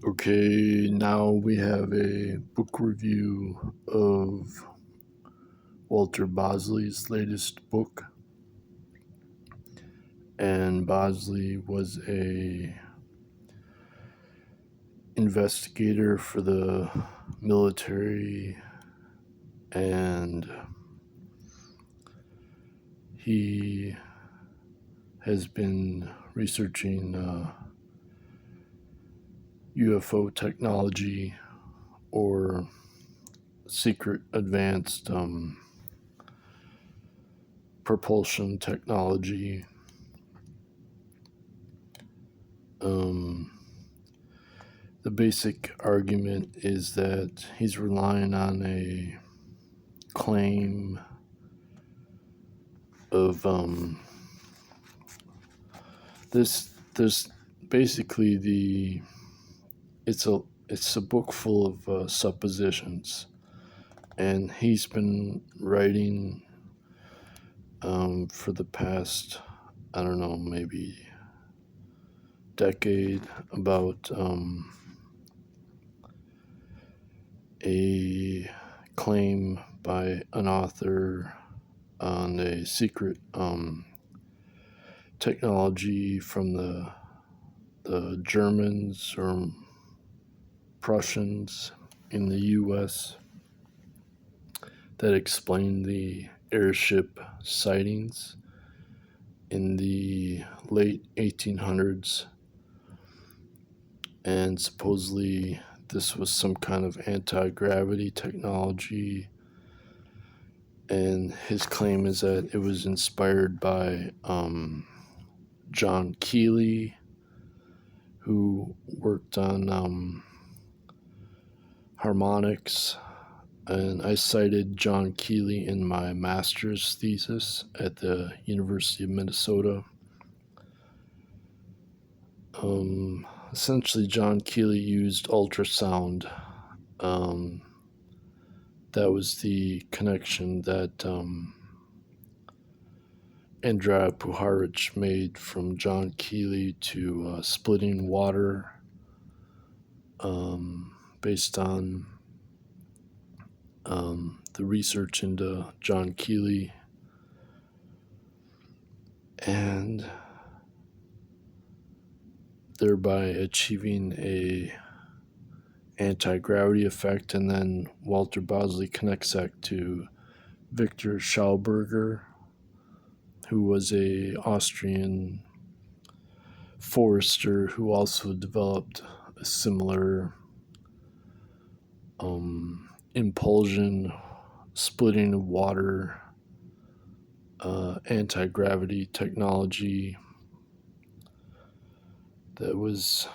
Okay, now we have a book review of Walter Bosley's latest book. And Bosley was a investigator for the military, and he has been researching UFO technology or secret advanced propulsion technology. The basic argument is that he's relying on a claim of there's basically it's a book full of suppositions, and he's been writing for the past, I don't know, maybe decade about a claim by an author on a secret technology from the Germans or Prussians in the U.S. that explained the airship sightings in the late 1800s, and supposedly this was some kind of anti-gravity technology, and his claim is that it was inspired by John Keely, who worked on harmonics, and I cited John Keely in my master's thesis at the University of Minnesota. Essentially, John Keely used ultrasound. That was the connection that Andrija Puharich made from John Keely to splitting water, based on the research into John Keely, and thereby achieving a anti-gravity effect. And then Walter Bosley connects that to Victor Schauberger, who was a Austrian forester who also developed a similar impulsion, splitting of water, anti-gravity technology that was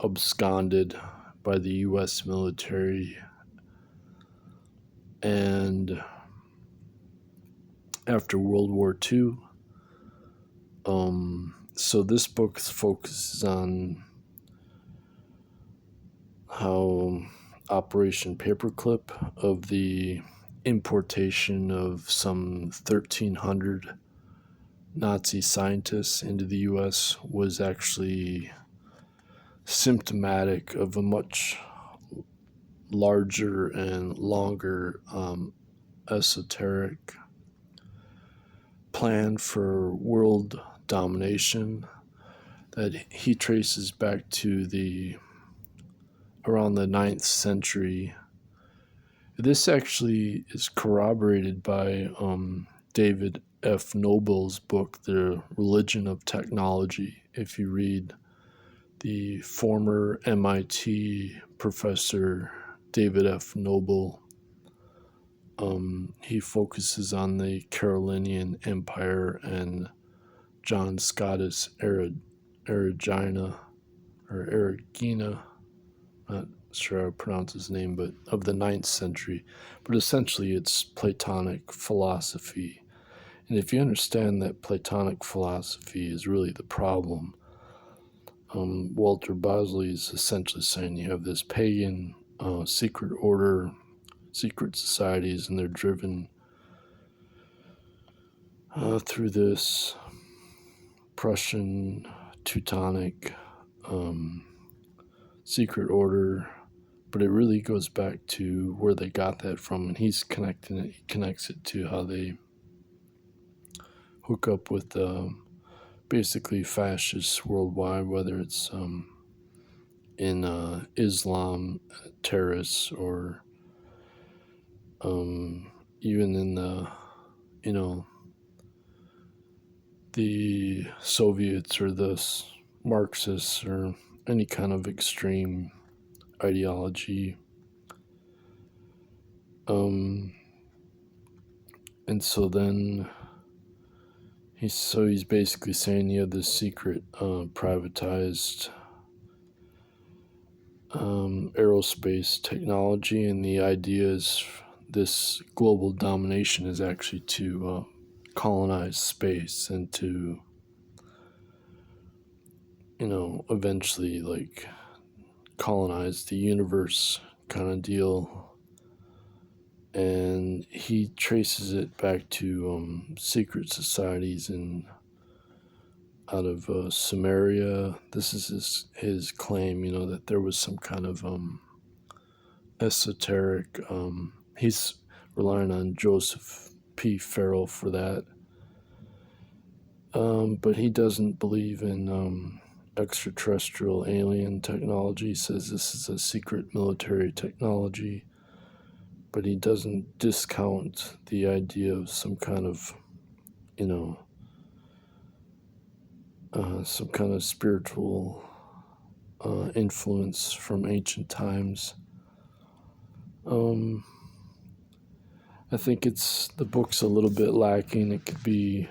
absconded by the U.S. military. And after World War II, so this book focuses on how Operation Paperclip, of the importation of some 1,300 Nazi scientists into the U.S., was actually symptomatic of a much larger and longer esoteric plan for world domination that he traces back to around the 9th century. This actually is corroborated by David F. Noble's book, The Religion of Technology. If you read the former MIT professor David F. Noble, he focuses on the Carolingian Empire and John Scotus Erigena, not sure how to pronounce his name, but of the 9th century. But essentially it's Platonic philosophy. And if you understand that Platonic philosophy is really the problem, Walter Bosley is essentially saying you have this pagan secret order, secret societies, and they're driven through this Prussian Teutonic secret order, but it really goes back to where they got that from, and he connects it to how they hook up with basically fascists worldwide, whether it's in Islam terrorists or even in the the Soviets or the Marxists or any kind of extreme ideology. And so then he's basically saying you have this secret privatized aerospace technology, and the idea is this global domination is actually to colonize space and to eventually like colonize the universe kind of deal. And he traces it back to secret societies out of Samaria. This is his claim, that there was some kind of esoteric. He's relying on Joseph P. Farrell for that. But he doesn't believe in extraterrestrial alien technology. He says this is a secret military technology. But he doesn't discount the idea of some kind of, some kind of spiritual influence from ancient times. I think the book's a little bit lacking. It could be,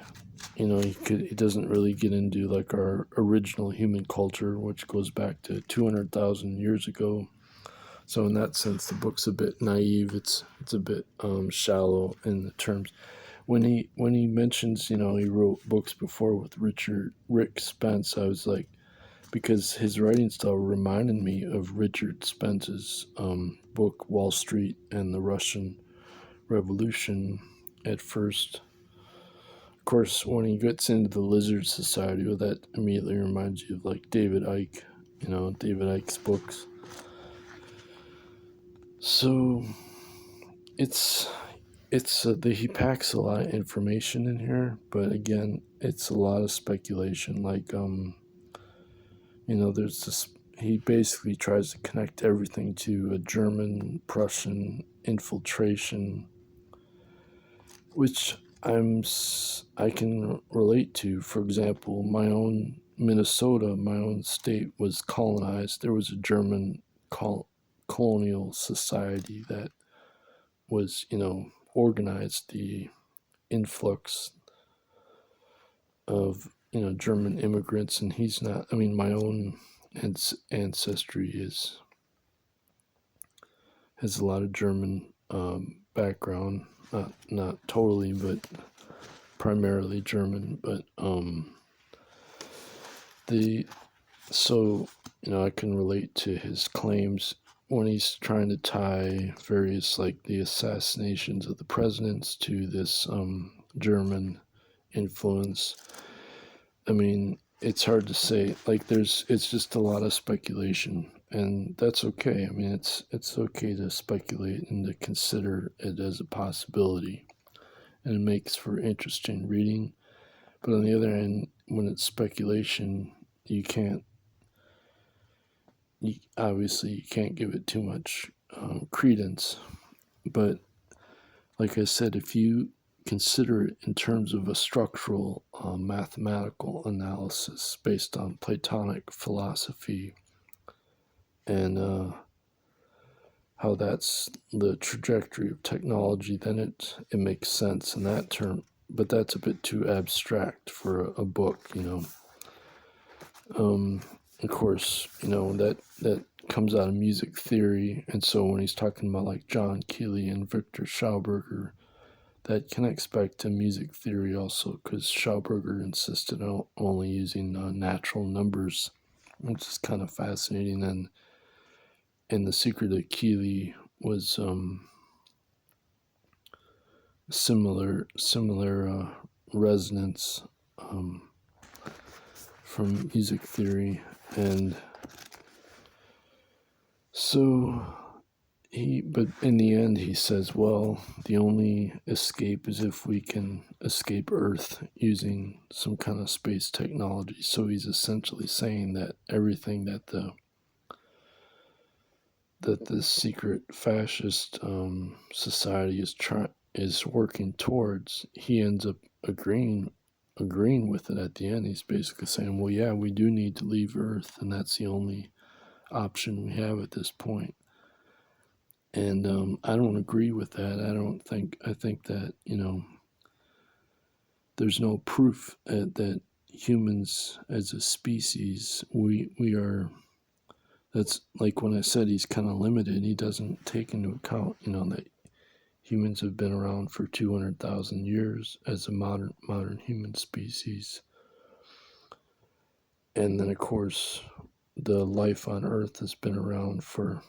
he doesn't really get into like our original human culture, which goes back to 200,000 years ago. So in that sense, the book's a bit naive. It's a bit shallow in the terms. When he mentions, he wrote books before with Rick Spence, I was like, because his writing style reminded me of Richard Spence's book Wall Street and the Russian Revolution at first. Of course, when he gets into the Lizard Society, well, that immediately reminds you of like David Icke, David Icke's books. So he packs a lot of information in here, but again, it's a lot of speculation. Like there's this. He basically tries to connect everything to a German-Prussian infiltration, which I can relate to. For example, my own Minnesota, my own state, was colonized. There was a German colonial society that was, organized the influx of, German immigrants, and he's not, my own ancestry has a lot of German background, not totally, but primarily German, but I can relate to his claims when he's trying to tie various, like the assassinations of the presidents to this German influence. It's hard to say. Like it's just a lot of speculation, and that's okay. It's okay to speculate and to consider it as a possibility, and it makes for interesting reading. But on the other hand, when it's speculation, you can't give it too much credence. But like I said, if you consider it in terms of a structural mathematical analysis based on Platonic philosophy and how that's the trajectory of technology, then it makes sense in that term. But that's a bit too abstract for a book, Of course, that comes out of music theory, and so when he's talking about like John Keeley and Victor Schauberger, that connects back to music theory also, because Schauberger insisted on only using natural numbers, which is kind of fascinating. And the secret of Keeley was similar resonance from music theory, and So but in the end, he says, well, the only escape is if we can escape Earth using some kind of space technology. So he's essentially saying that everything that this secret fascist society is working towards, he ends up agreeing with it at the end. He's basically saying, well, yeah, we do need to leave Earth, and that's the only option we have at this point. And I don't agree with that. I think that, there's no proof that humans as a species, we are, that's like when I said he's kind of limited. He doesn't take into account, that humans have been around for 200,000 years as a modern human species. And then, of course, the life on Earth has been around for,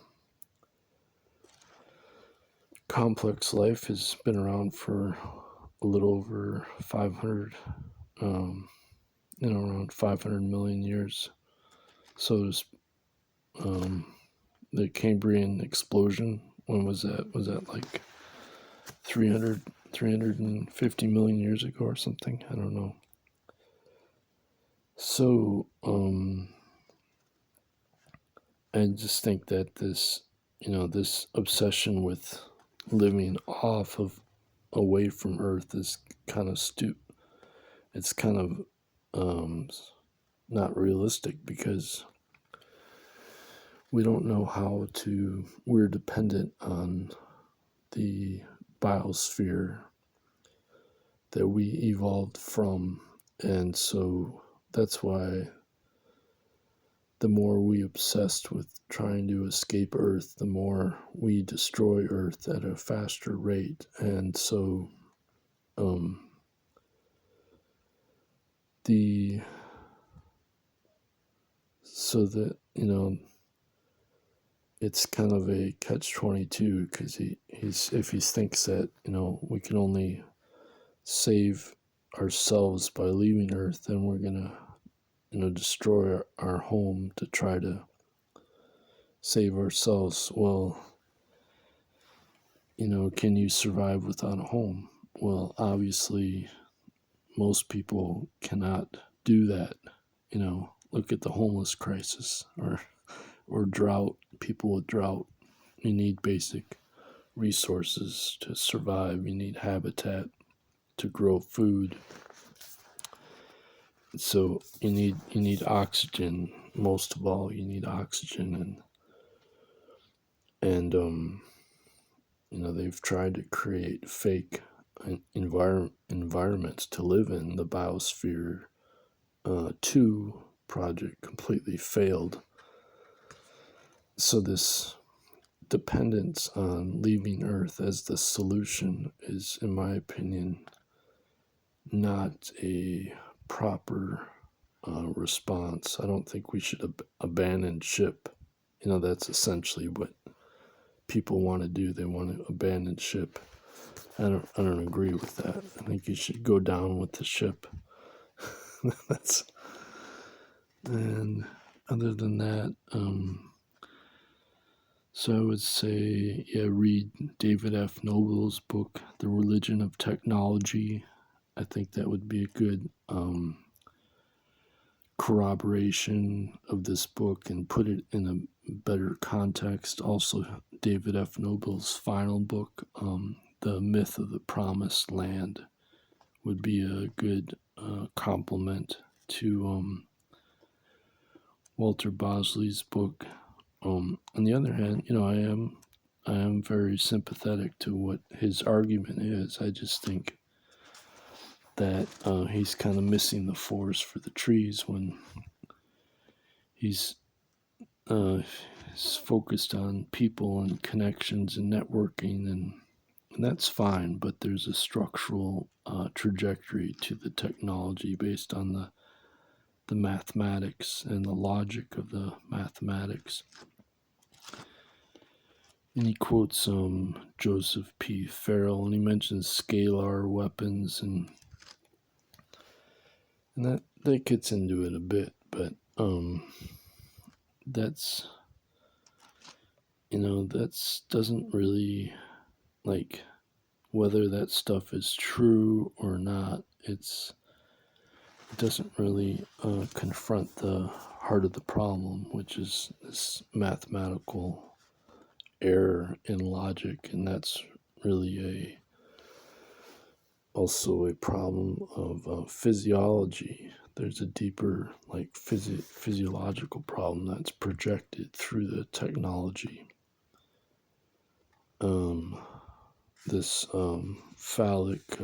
complex life has been around for a little over 500, around 500 million years. So the Cambrian Explosion, when was that? Was that like 350 million years ago or something? I don't know. So I just think that this obsession with living away from Earth is kind of it's kind of not realistic, because we don't know we're dependent on the biosphere that we evolved from. And so that's why the more we obsessed with trying to escape Earth, the more we destroy Earth at a faster rate. And so it's kind of a catch-22, because if he thinks that we can only save ourselves by leaving Earth, then we're gonna destroy our home to try to save ourselves. Well, can you survive without a home? Well, obviously most people cannot do that. Look at the homeless crisis, or drought. People with drought, you need basic resources to survive. You need habitat to grow food. So you need oxygen. Most of all, you need oxygen, and they've tried to create fake environments to live in. The Biosphere 2 project completely failed. So this dependence on leaving Earth as the solution is, in my opinion, not a proper response. I don't think we should abandon ship. That's essentially what people want to do. They want to abandon ship. I don't agree with that. I think you should go down with the ship. And other than that, so I would say, read David F. Noble's book, The Religion of Technology. I think that would be a good corroboration of this book and put it in a better context. Also, David F. Noble's final book, The Myth of the Promised Land, would be a good complement to Walter Bosley's book. On the other hand, I am very sympathetic to what his argument is. I just think that he's kind of missing the forest for the trees when he's focused on people and connections and networking, and that's fine, but there's a structural trajectory to the technology based on the mathematics and the logic of the mathematics. And he quotes Joseph P. Farrell, and he mentions scalar weapons, and that gets into it a bit, but that's That's doesn't really, like, whether that stuff is true or not, it doesn't really confront the heart of the problem, which is this mathematical error in logic, and that's really also a problem of physiology. There's a deeper, like, physiological problem that's projected through the technology. This phallic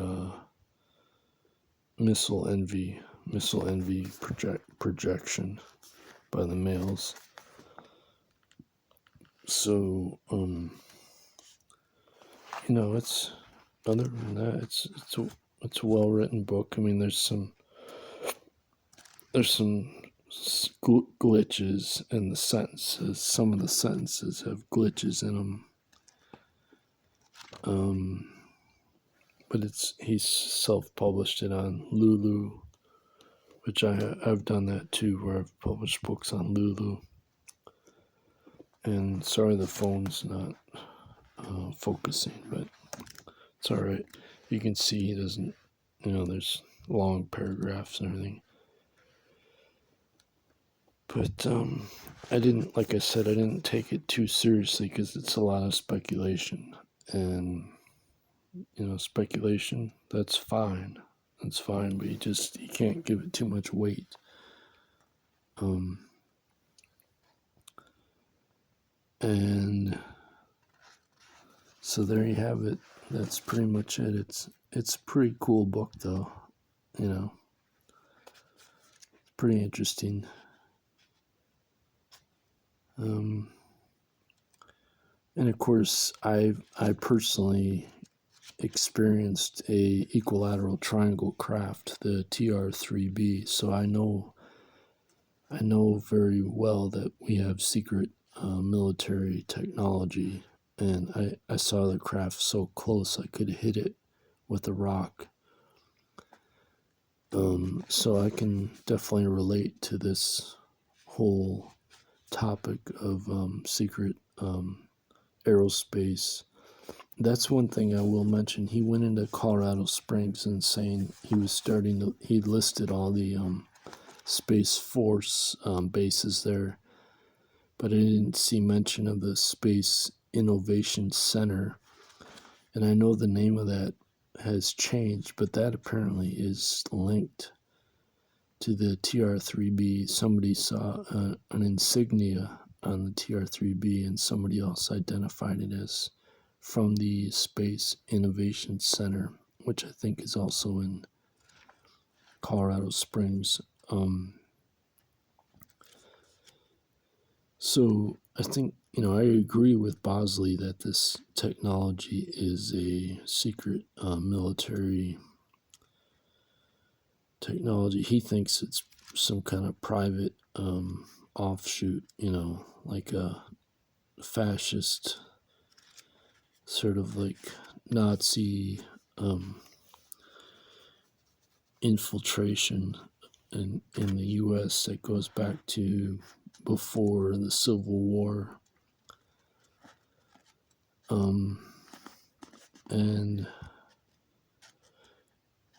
missile envy projection by the males. So it's, other than that, it's a well written book. I mean, there's some glitches in the sentences. Some of the sentences have glitches in them. But he's self-published it on Lulu, which I've done that too, where I've published books on Lulu. And sorry the phone's not focusing, but it's all right. You can see he doesn't, there's long paragraphs and everything. But I didn't take it too seriously because it's a lot of speculation. And speculation, that's fine, but you can't give it too much weight. And so there you have it. That's pretty much it. It's a pretty cool book, though. Pretty interesting. And of course, I personally experienced a equilateral triangle craft, the TR-3B, so I know very well that we have secret military technology, and I saw the craft so close I could hit it with a rock. So I can definitely relate to this whole topic of secret aerospace. That's one thing I will mention. He went into Colorado Springs and saying he listed all the Space Force bases there, but I didn't see mention of the Space Innovation Center. And I know the name of that has changed, but that apparently is linked to the TR-3B. Somebody saw an insignia on the TR-3B, and somebody else identified it as from the Space Innovation Center, which I think is also in Colorado Springs. So I think, I agree with Bosley that this technology is a secret military technology. He thinks it's some kind of private offshoot, like a fascist, sort of like Nazi infiltration in the U.S. that goes back to before the Civil War. And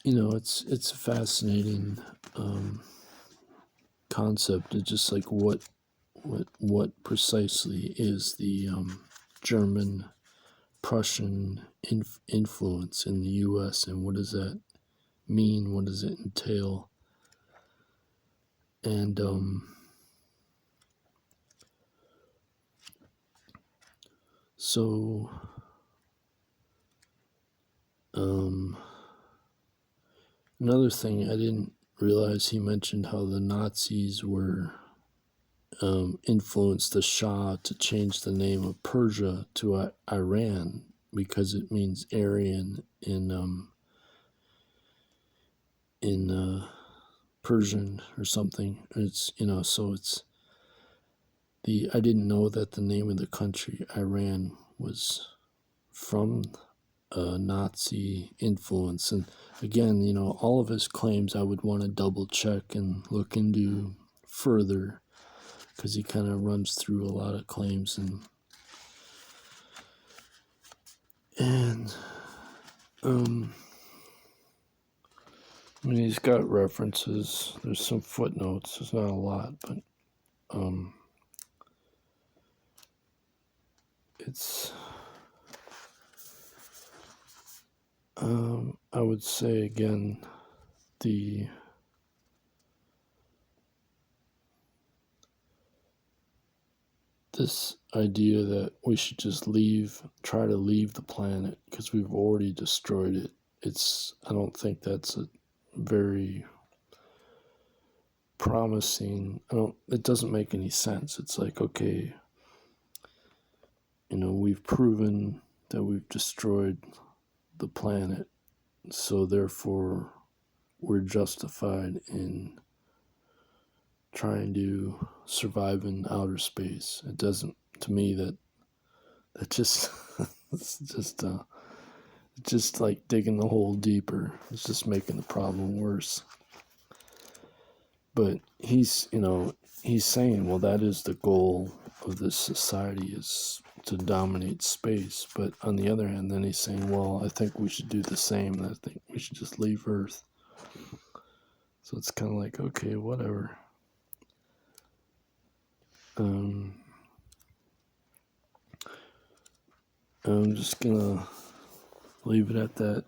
it's a fascinating concept. It's just like what precisely is the German Prussian influence in the U.S. and what does that mean? What does it entail? And so another thing I didn't realize, he mentioned how the Nazis were influenced the Shah to change the name of Persia to Iran because it means Aryan in Persian or something. It's so it's I didn't know that the name of the country Iran was from Nazi influence. And again, all of his claims I would want to double check and look into further, because he kind of runs through a lot of claims and And I mean, he's got references. There's some footnotes. There's not a lot, but it's I would say again, this idea that we should just try to leave the planet because we've already destroyed it. I don't think that's a very promising. It doesn't make any sense. It's like, okay, we've proven that we've destroyed the planet, so therefore we're justified in trying to survive in outer space. It doesn't, to me, that just it's just like digging the hole deeper. It's just making the problem worse. But he's saying, well, that is the goal of this society, is to dominate space. But on the other hand, then he's saying, well, I think we should do the same. I think we should just leave Earth. So it's kind of like, okay, whatever. I'm just gonna leave it at that.